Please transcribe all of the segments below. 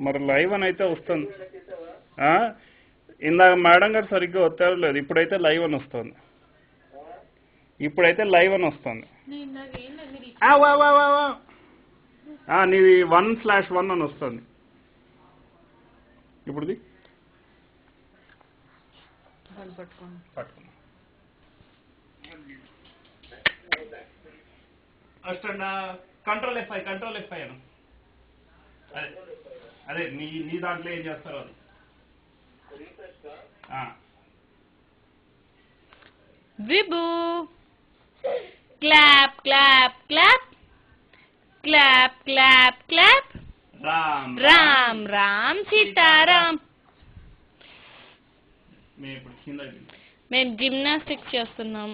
మరి లైవ్ అని అయితే వస్తుంది. ఇందాక మేడం గారు సరిగ్గా వచ్చారు లేదు, ఇప్పుడైతే లైవ్ అని వస్తుంది. ఇప్పుడైతే లైవ్ అని వస్తుంది. నీది 1/1 అని వస్తుంది. ఇప్పుడుది కంట్రోల్ F5 అను. అదే నీ దాంట్లో ఏం చేస్తారో అది. Vibhu clap clap clap clap clap clap. Ram Ram Ram Sitaram. మేము జిమ్నాస్టిక్స్ చేస్తున్నాం.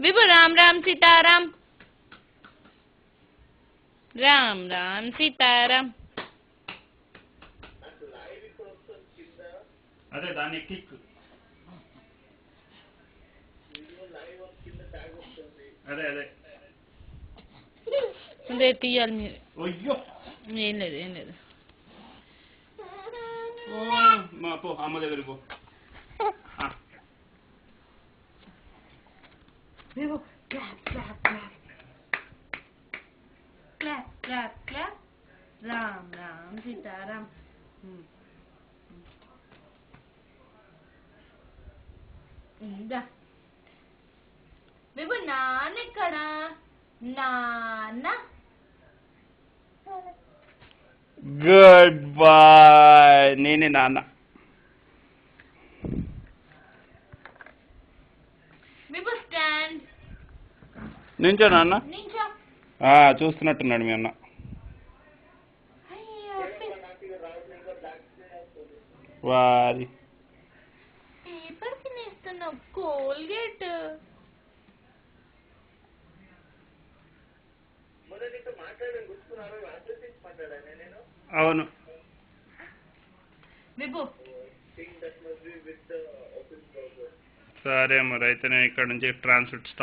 విభు రామ్ రామ్ సీతారాం. రామ్ రామ్ సీతారాం. అదే దాన్ని క్లిక్. అదే అదే అదే తీయాలి మీరు. అయ్యో ఏం లేదు ఏం లేదు. పో అమ్మ దగ్గరికి పో. Clap clap clap clap clap clap. Ram Ram Sitaram. Vibhu నాన్న ఎక్కడ? నాన్న. Good boy. నేనే నాన్న. విభు స్టాండ్. నించో నాన్న. నించో. చూస్తున్నట్టున్నాడు మీ అన్న. వారి పేపర్ తినేస్తున్నావు. కోల్గేట్. అవును. విభు సరే మరి అయితే నేను ఇక్కడ నుంచి ట్రాన్స్ఫర్ స్టాప్.